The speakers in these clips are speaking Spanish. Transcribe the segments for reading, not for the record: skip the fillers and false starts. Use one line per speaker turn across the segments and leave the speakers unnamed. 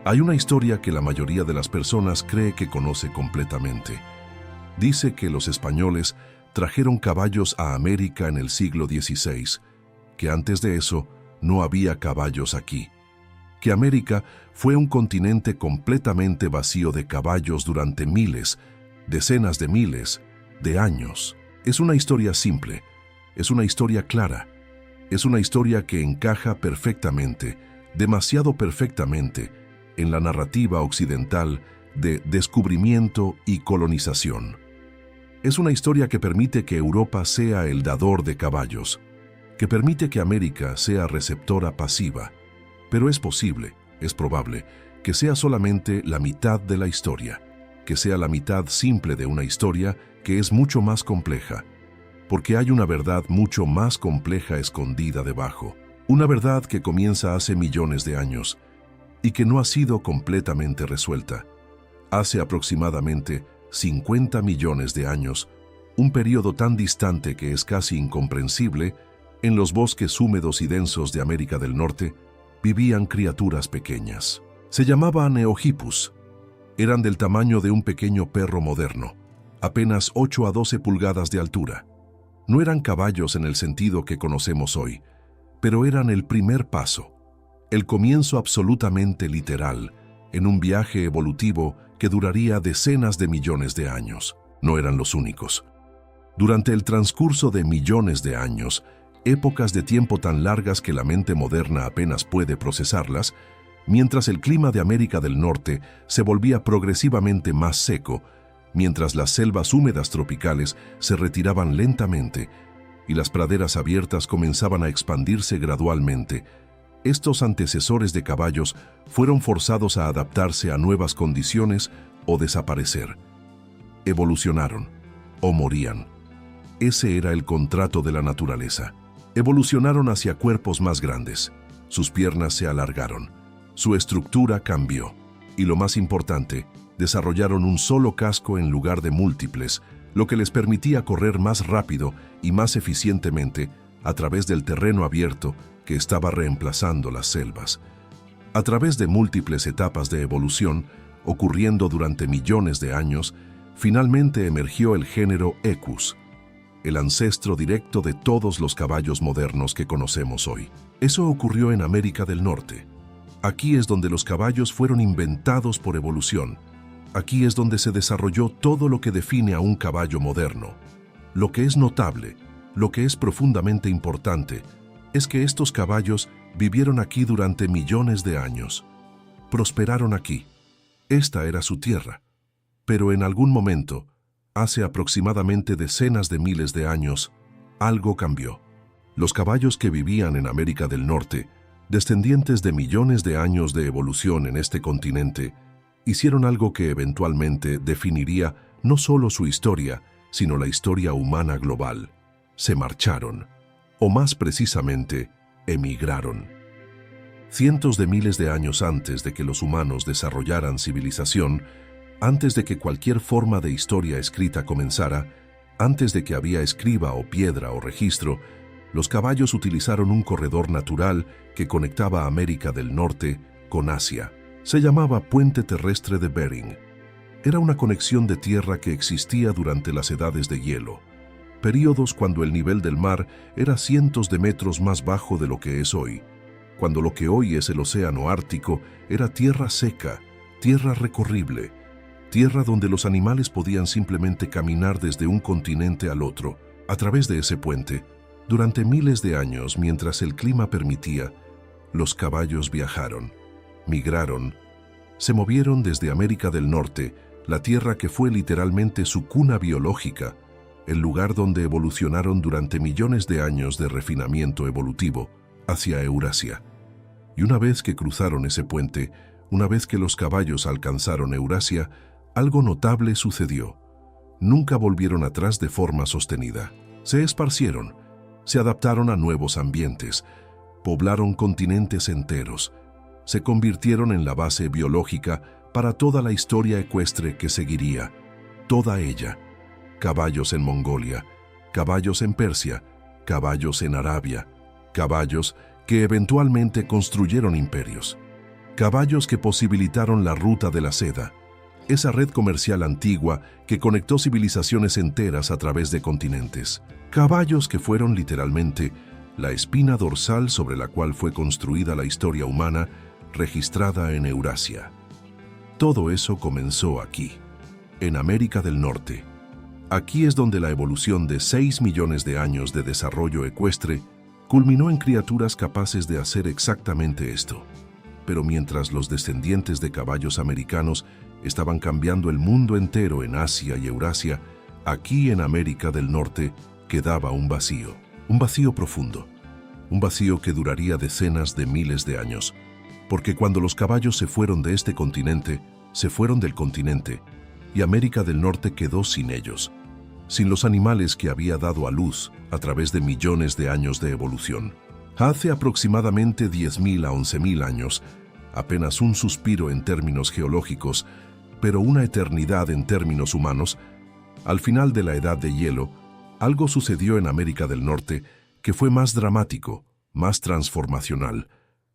Hay una historia que la mayoría de las personas cree que conoce completamente. Dice que los españoles trajeron caballos a América en el siglo XVI, que antes de eso no había caballos aquí, que América fue un continente completamente vacío de caballos durante miles, decenas de miles de años. Es una historia simple, es una historia clara, es una historia que encaja perfectamente, demasiado perfectamente, en la narrativa occidental de descubrimiento y colonización. Es una historia que permite que Europa sea el dador de caballos, que permite que América sea receptora pasiva, pero es posible, es probable, que sea solamente la mitad de la historia, que sea la mitad simple de una historia que es mucho más compleja, porque hay una verdad mucho más compleja escondida debajo, una verdad que comienza hace millones de años y que no ha sido completamente resuelta. Hace aproximadamente 50 millones de años, un periodo tan distante que es casi incomprensible, en los bosques húmedos y densos de América del Norte, vivían criaturas pequeñas. Se llamaban Eohippus. Eran del tamaño de un pequeño perro moderno, apenas 8 a 12 pulgadas de altura. No eran caballos en el sentido que conocemos hoy, pero eran el primer paso, el comienzo absolutamente literal, en un viaje evolutivo que duraría decenas de millones de años. No eran los únicos. Durante el transcurso de millones de años, épocas de tiempo tan largas que la mente moderna apenas puede procesarlas, mientras el clima de América del Norte se volvía progresivamente más seco, mientras las selvas húmedas tropicales se retiraban lentamente y las praderas abiertas comenzaban a expandirse gradualmente, estos antecesores de caballos fueron forzados a adaptarse a nuevas condiciones o desaparecer. Evolucionaron o morían. Ese era el contrato de la naturaleza. Evolucionaron hacia cuerpos más grandes. Sus piernas se alargaron. Su estructura cambió. Y lo más importante, desarrollaron un solo casco en lugar de múltiples, lo que les permitía correr más rápido y más eficientemente a través del terreno abierto que estaba reemplazando las selvas. A través de múltiples etapas de evolución, ocurriendo durante millones de años, finalmente emergió el género Equus, el ancestro directo de todos los caballos modernos que conocemos hoy. Eso ocurrió en América del Norte. Aquí es donde los caballos fueron inventados por evolución. Aquí es donde se desarrolló todo lo que define a un caballo moderno. Lo que es notable, lo que es profundamente importante, es que estos caballos vivieron aquí durante millones de años. Prosperaron aquí. Esta era su tierra. Pero en algún momento, hace aproximadamente decenas de miles de años, algo cambió. Los caballos que vivían en América del Norte, descendientes de millones de años de evolución en este continente, hicieron algo que eventualmente definiría no solo su historia, sino la historia humana global. Se marcharon, o más precisamente, emigraron. Cientos de miles de años antes de que los humanos desarrollaran civilización, antes de que cualquier forma de historia escrita comenzara, antes de que había escriba o piedra o registro, los caballos utilizaron un corredor natural que conectaba América del Norte con Asia. Se llamaba Puente Terrestre de Bering. Era una conexión de tierra que existía durante las edades de hielo, períodos cuando el nivel del mar era cientos de metros más bajo de lo que es hoy, cuando lo que hoy es el océano Ártico era tierra seca, tierra recorrible, tierra donde los animales podían simplemente caminar desde un continente al otro. A través de ese puente, durante miles de años, mientras el clima permitía, los caballos viajaron, migraron, se movieron desde América del Norte, la tierra que fue literalmente su cuna biológica, el lugar donde evolucionaron durante millones de años de refinamiento evolutivo, hacia Eurasia. Y una vez que cruzaron ese puente, una vez que los caballos alcanzaron Eurasia, algo notable sucedió. Nunca volvieron atrás de forma sostenida. Se esparcieron, se adaptaron a nuevos ambientes, poblaron continentes enteros, se convirtieron en la base biológica para toda la historia ecuestre que seguiría, toda ella. Caballos en Mongolia, caballos en Persia, caballos en Arabia, caballos que eventualmente construyeron imperios. Caballos que posibilitaron la ruta de la seda, esa red comercial antigua que conectó civilizaciones enteras a través de continentes. Caballos que fueron literalmente la espina dorsal sobre la cual fue construida la historia humana registrada en Eurasia. Todo eso comenzó aquí, en América del Norte. Aquí es donde la evolución de 6 millones de años de desarrollo ecuestre culminó en criaturas capaces de hacer exactamente esto. Pero mientras los descendientes de caballos americanos estaban cambiando el mundo entero en Asia y Eurasia, aquí en América del Norte quedaba un vacío profundo, un vacío que duraría decenas de miles de años, porque cuando los caballos se fueron de este continente, se fueron del continente, y América del Norte quedó sin ellos, sin los animales que había dado a luz a través de millones de años de evolución. Hace aproximadamente 10.000 a 11.000 años, apenas un suspiro en términos geológicos, pero una eternidad en términos humanos, al final de la Edad de Hielo, algo sucedió en América del Norte que fue más dramático, más transformacional,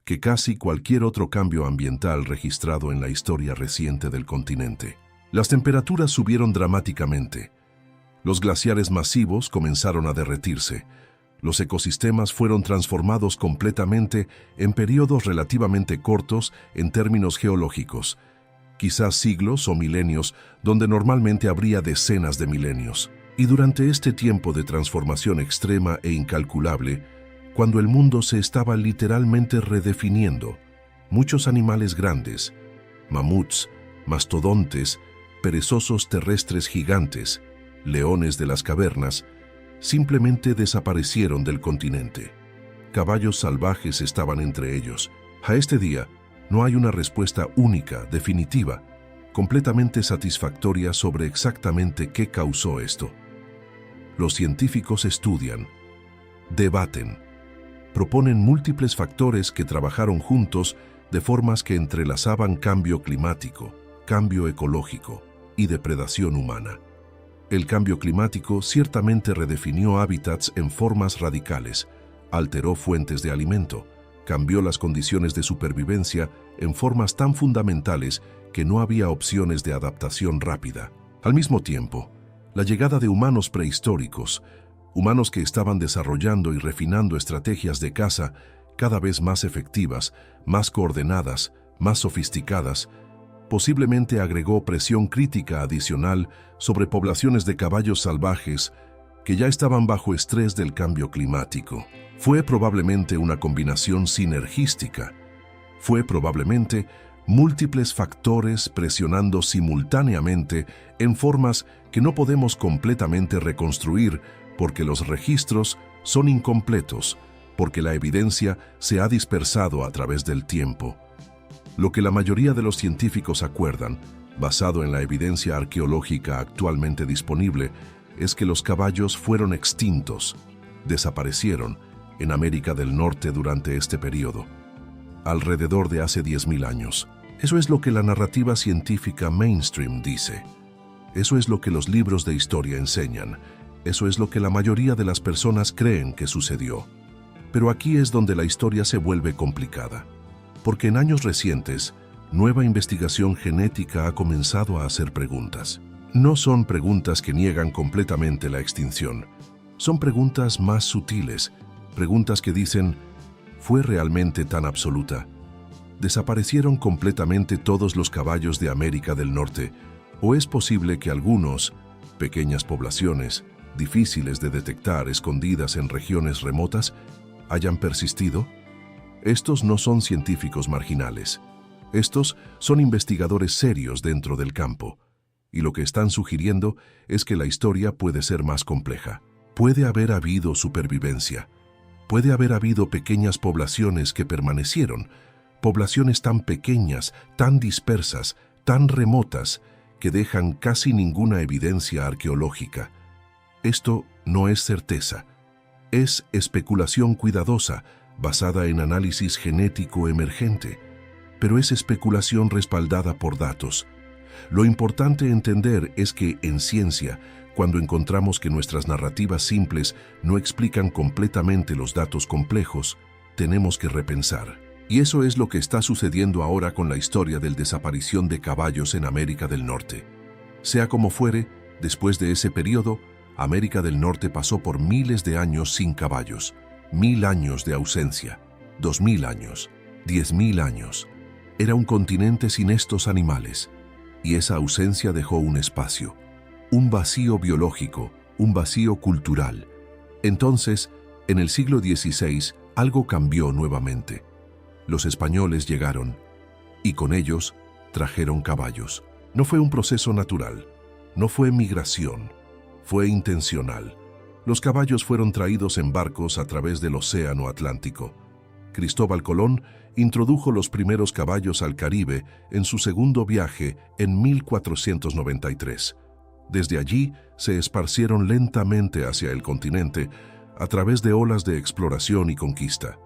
que casi cualquier otro cambio ambiental registrado en la historia reciente del continente. Las temperaturas subieron dramáticamente. Los glaciares masivos comenzaron a derretirse. Los ecosistemas fueron transformados completamente en periodos relativamente cortos en términos geológicos, quizás siglos o milenios, donde normalmente habría decenas de milenios. Y durante este tiempo de transformación extrema e incalculable, cuando el mundo se estaba literalmente redefiniendo, muchos animales grandes, mamuts, mastodontes, perezosos terrestres gigantes, leones de las cavernas, simplemente desaparecieron del continente. Caballos salvajes estaban entre ellos. A este día, no hay una respuesta única, definitiva, completamente satisfactoria sobre exactamente qué causó esto. Los científicos estudian, debaten, proponen múltiples factores que trabajaron juntos de formas que entrelazaban cambio climático, cambio ecológico y depredación humana. El cambio climático ciertamente redefinió hábitats en formas radicales, alteró fuentes de alimento, cambió las condiciones de supervivencia en formas tan fundamentales que no había opciones de adaptación rápida. Al mismo tiempo, la llegada de humanos prehistóricos, humanos que estaban desarrollando y refinando estrategias de caza cada vez más efectivas, más coordenadas, más sofisticadas, posiblemente agregó presión crítica adicional sobre poblaciones de caballos salvajes que ya estaban bajo estrés del cambio climático. Fue probablemente una combinación sinergística. Fue probablemente múltiples factores presionando simultáneamente en formas que no podemos completamente reconstruir porque los registros son incompletos, porque la evidencia se ha dispersado a través del tiempo. Lo que la mayoría de los científicos acuerdan, basado en la evidencia arqueológica actualmente disponible, es que los caballos fueron extintos, desaparecieron en América del Norte durante este periodo, alrededor de hace 10.000 años. Eso es lo que la narrativa científica mainstream dice. Eso es lo que los libros de historia enseñan. Eso es lo que la mayoría de las personas creen que sucedió. Pero aquí es donde la historia se vuelve complicada. Porque en años recientes, nueva investigación genética ha comenzado a hacer preguntas. No son preguntas que niegan completamente la extinción. Son preguntas más sutiles, preguntas que dicen, ¿fue realmente tan absoluta? ¿Desaparecieron completamente todos los caballos de América del Norte? ¿O es posible que algunos, pequeñas poblaciones, difíciles de detectar, escondidas en regiones remotas, hayan persistido? Estos no son científicos marginales. Estos son investigadores serios dentro del campo. Y lo que están sugiriendo es que la historia puede ser más compleja. Puede haber habido supervivencia. Puede haber habido pequeñas poblaciones que permanecieron, poblaciones tan pequeñas, tan dispersas, tan remotas, que dejan casi ninguna evidencia arqueológica. Esto no es certeza, es especulación cuidadosa, basada en análisis genético emergente, pero es especulación respaldada por datos. Lo importante entender es que en ciencia, cuando encontramos que nuestras narrativas simples no explican completamente los datos complejos, tenemos que repensar. Y eso es lo que está sucediendo ahora con la historia de la desaparición de caballos en América del Norte. Sea como fuere, después de ese periodo, América del Norte pasó por miles de años sin caballos, 1000 años de ausencia, 2000 años, 10.000 años. Era un continente sin estos animales, y esa ausencia dejó un espacio, un vacío biológico, un vacío cultural. Entonces, en el siglo XVI, algo cambió nuevamente. Los españoles llegaron, y con ellos trajeron caballos. No fue un proceso natural, no fue migración, fue intencional. Los caballos fueron traídos en barcos a través del Océano Atlántico. Cristóbal Colón introdujo los primeros caballos al Caribe en su segundo viaje en 1493. Desde allí se esparcieron lentamente hacia el continente a través de olas de exploración y conquista.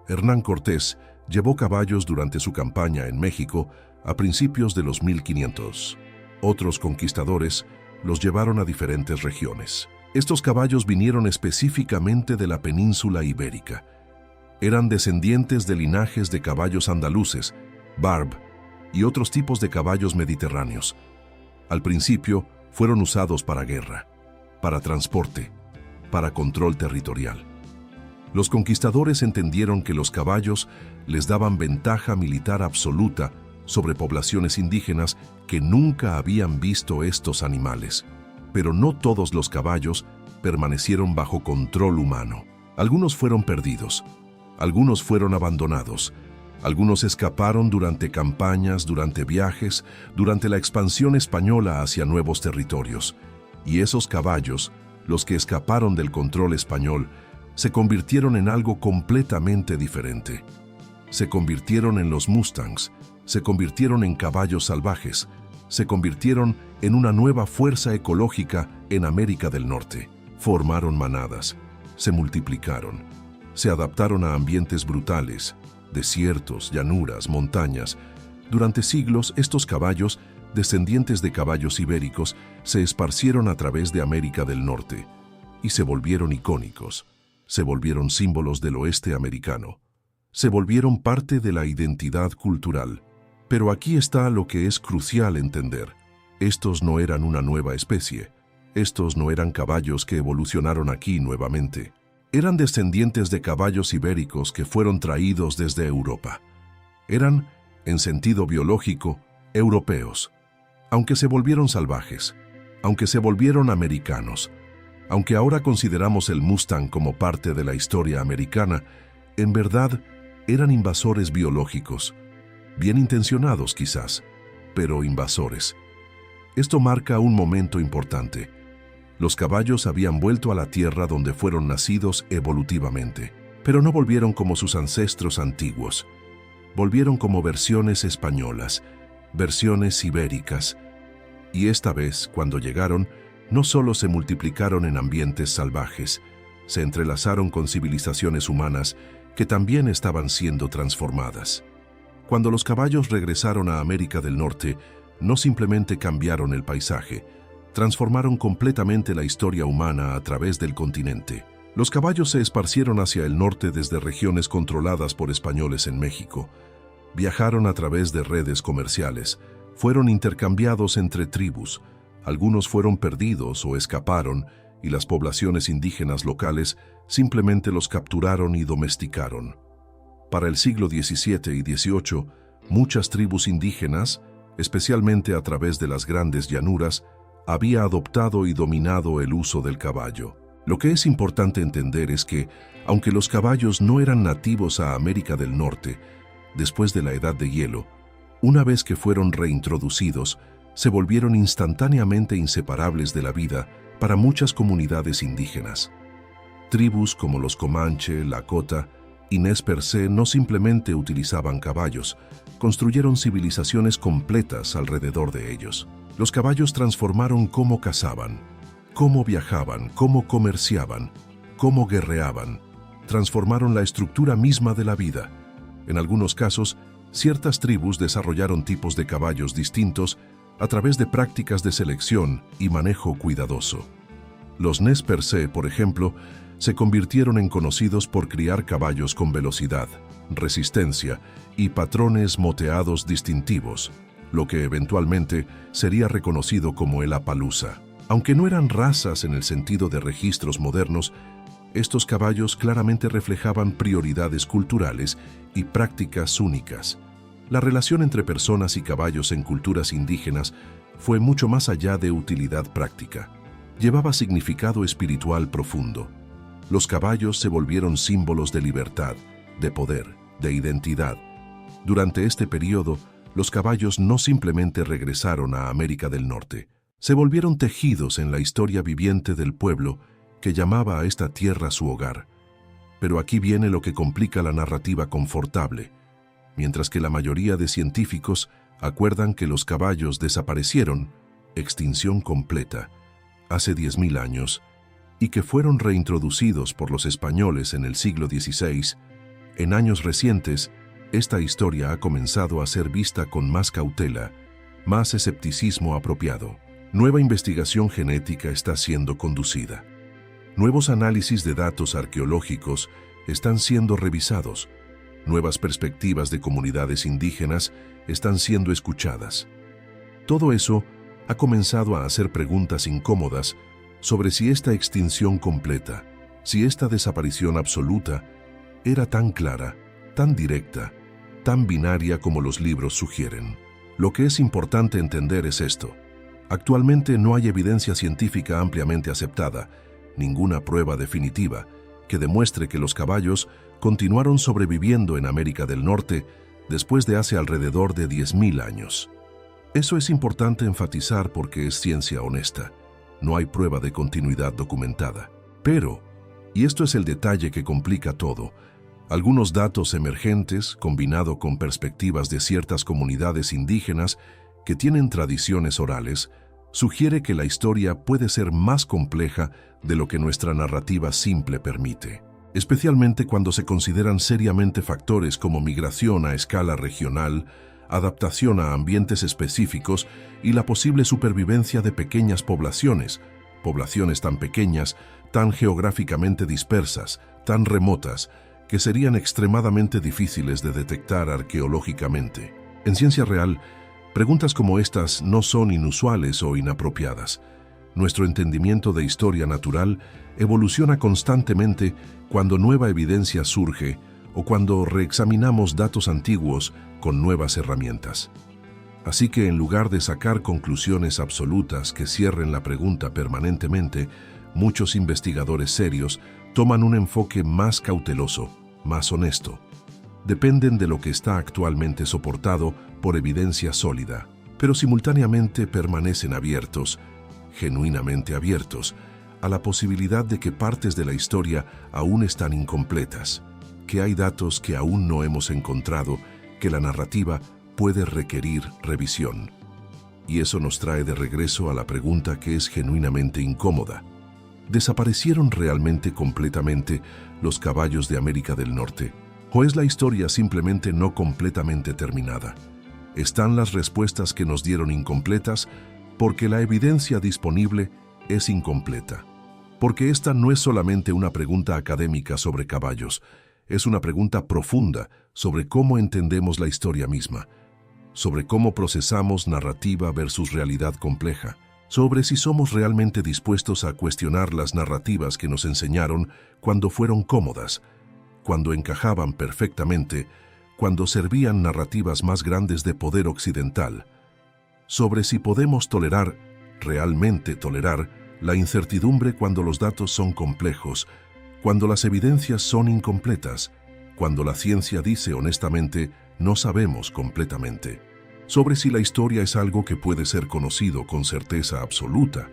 Hernán Cortés llevó caballos durante su campaña en México a principios de los 1500. Otros conquistadores los llevaron a diferentes regiones. Estos caballos vinieron específicamente de la península ibérica. Eran descendientes de linajes de caballos andaluces, barb y otros tipos de caballos mediterráneos. Al principio fueron usados para guerra, para transporte, para control territorial. Los conquistadores entendieron que los caballos les daban ventaja militar absoluta sobre poblaciones indígenas que nunca habían visto estos animales. Pero no todos los caballos permanecieron bajo control humano. Algunos fueron perdidos, algunos fueron abandonados, algunos escaparon durante campañas, durante viajes, durante la expansión española hacia nuevos territorios. Y esos caballos, los que escaparon del control español, se convirtieron en algo completamente diferente. Se convirtieron en los Mustangs, se convirtieron en caballos salvajes, se convirtieron en una nueva fuerza ecológica en América del Norte. Formaron manadas, se multiplicaron, se adaptaron a ambientes brutales, desiertos, llanuras, montañas. Durante siglos, estos caballos, descendientes de caballos ibéricos, se esparcieron a través de América del Norte y se volvieron icónicos, se volvieron símbolos del oeste americano, se volvieron parte de la identidad cultural. Pero aquí está lo que es crucial entender. Estos no eran una nueva especie. Estos no eran caballos que evolucionaron aquí nuevamente. Eran descendientes de caballos ibéricos que fueron traídos desde Europa. Eran, en sentido biológico, europeos. Aunque se volvieron salvajes, aunque se volvieron americanos, aunque ahora consideramos el Mustang como parte de la historia americana, en verdad eran invasores biológicos. Bien intencionados quizás, pero invasores. Esto marca un momento importante. Los caballos habían vuelto a la tierra donde fueron nacidos evolutivamente, pero no volvieron como sus ancestros antiguos. Volvieron como versiones españolas, versiones ibéricas. Y esta vez, cuando llegaron, no solo se multiplicaron en ambientes salvajes, se entrelazaron con civilizaciones humanas que también estaban siendo transformadas. Cuando los caballos regresaron a América del Norte, no simplemente cambiaron el paisaje, transformaron completamente la historia humana a través del continente. Los caballos se esparcieron hacia el norte desde regiones controladas por españoles en México. Viajaron a través de redes comerciales, fueron intercambiados entre tribus, algunos fueron perdidos o escaparon, y las poblaciones indígenas locales simplemente los capturaron y domesticaron. Para el siglo XVII y XVIII, muchas tribus indígenas, especialmente a través de las grandes llanuras, había adoptado y dominado el uso del caballo. Lo que es importante entender es que, aunque los caballos no eran nativos a América del Norte, después de la Edad de Hielo, una vez que fueron reintroducidos, se volvieron instantáneamente inseparables de la vida para muchas comunidades indígenas. Tribus como los Comanche, Lakota y Nez Percé no simplemente utilizaban caballos, construyeron civilizaciones completas alrededor de ellos. Los caballos transformaron cómo cazaban, cómo viajaban, cómo comerciaban, cómo guerreaban. Transformaron la estructura misma de la vida. En algunos casos, ciertas tribus desarrollaron tipos de caballos distintos a través de prácticas de selección y manejo cuidadoso. Los Nez Percé, por ejemplo, se convirtieron en conocidos por criar caballos con velocidad, resistencia y patrones moteados distintivos, lo que eventualmente sería reconocido como el Appaloosa. Aunque no eran razas en el sentido de registros modernos, estos caballos claramente reflejaban prioridades culturales y prácticas únicas. La relación entre personas y caballos en culturas indígenas fue mucho más allá de utilidad práctica. Llevaba significado espiritual profundo. Los caballos se volvieron símbolos de libertad, de poder, de identidad. Durante este periodo, los caballos no simplemente regresaron a América del Norte, se volvieron tejidos en la historia viviente del pueblo que llamaba a esta tierra su hogar. Pero aquí viene lo que complica la narrativa confortable. Mientras que la mayoría de científicos acuerdan que los caballos desaparecieron, extinción completa, hace 10.000 años, y que fueron reintroducidos por los españoles en el siglo XVI, en años recientes, esta historia ha comenzado a ser vista con más cautela, más escepticismo apropiado. Nueva investigación genética está siendo conducida. Nuevos análisis de datos arqueológicos están siendo revisados. Nuevas perspectivas de comunidades indígenas están siendo escuchadas. Todo eso ha comenzado a hacer preguntas incómodas sobre si esta extinción completa, si esta desaparición absoluta, era tan clara, tan directa, tan binaria como los libros sugieren. Lo que es importante entender es esto. Actualmente no hay evidencia científica ampliamente aceptada, ninguna prueba definitiva, que demuestre que los caballos continuaron sobreviviendo en América del Norte después de hace alrededor de 10.000 años. Eso es importante enfatizar porque es ciencia honesta. No hay prueba de continuidad documentada. Pero, y esto es el detalle que complica todo, algunos datos emergentes, combinado con perspectivas de ciertas comunidades indígenas que tienen tradiciones orales, sugiere que la historia puede ser más compleja de lo que nuestra narrativa simple permite, especialmente cuando se consideran seriamente factores como migración a escala regional, adaptación a ambientes específicos y la posible supervivencia de pequeñas poblaciones tan pequeñas, tan geográficamente dispersas, tan remotas, que serían extremadamente difíciles de detectar arqueológicamente. En ciencia real, preguntas como estas no son inusuales o inapropiadas. Nuestro entendimiento de historia natural evoluciona constantemente cuando nueva evidencia surge o cuando reexaminamos datos antiguos con nuevas herramientas. Así que en lugar de sacar conclusiones absolutas que cierren la pregunta permanentemente, muchos investigadores serios toman un enfoque más cauteloso, más honesto. Dependen de lo que está actualmente soportado por evidencia sólida, pero simultáneamente permanecen abiertos, genuinamente abiertos, a la posibilidad de que partes de la historia aún están incompletas, que hay datos que aún no hemos encontrado, que la narrativa puede requerir revisión. Y eso nos trae de regreso a la pregunta que es genuinamente incómoda. ¿Desaparecieron realmente completamente los caballos de América del Norte? ¿O es la historia simplemente no completamente terminada? ¿Están las respuestas que nos dieron incompletas porque la evidencia disponible es incompleta? Porque esta no es solamente una pregunta académica sobre caballos, es una pregunta profunda sobre cómo entendemos la historia misma, sobre cómo procesamos narrativa versus realidad compleja, sobre si somos realmente dispuestos a cuestionar las narrativas que nos enseñaron cuando fueron cómodas, cuando encajaban perfectamente, cuando servían narrativas más grandes de poder occidental, sobre si podemos tolerar, realmente tolerar, la incertidumbre cuando los datos son complejos, cuando las evidencias son incompletas, cuando la ciencia dice honestamente no sabemos completamente, sobre si la historia es algo que puede ser conocido con certeza absoluta,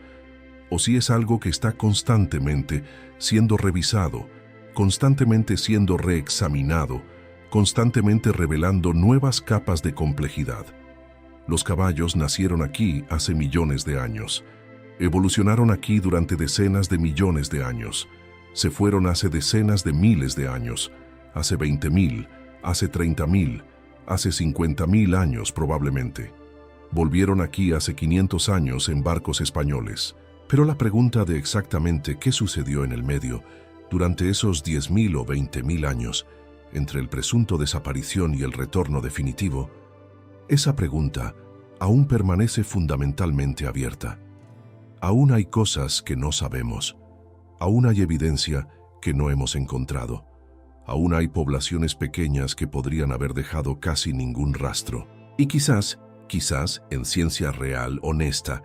o si es algo que está constantemente siendo revisado, constantemente siendo reexaminado, constantemente revelando nuevas capas de complejidad. Los caballos nacieron aquí hace millones de años, evolucionaron aquí durante decenas de millones de años, se fueron hace decenas de miles de años, hace 20.000, hace 30.000, hace 50.000 años probablemente. Volvieron aquí hace 500 años en barcos españoles. Pero la pregunta de exactamente qué sucedió en el medio durante esos 10.000 o 20.000 años entre el presunto desaparición y el retorno definitivo, esa pregunta aún permanece fundamentalmente abierta. Aún hay cosas que no sabemos. Aún hay evidencia que no hemos encontrado. Aún hay poblaciones pequeñas que podrían haber dejado casi ningún rastro. Y quizás, en ciencia real, honesta,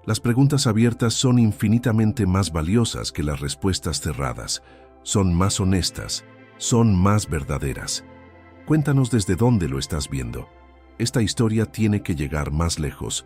las preguntas abiertas son infinitamente más valiosas que las respuestas cerradas. Son más honestas, son más verdaderas. Cuéntanos desde dónde lo estás viendo. Esta historia tiene que llegar más lejos,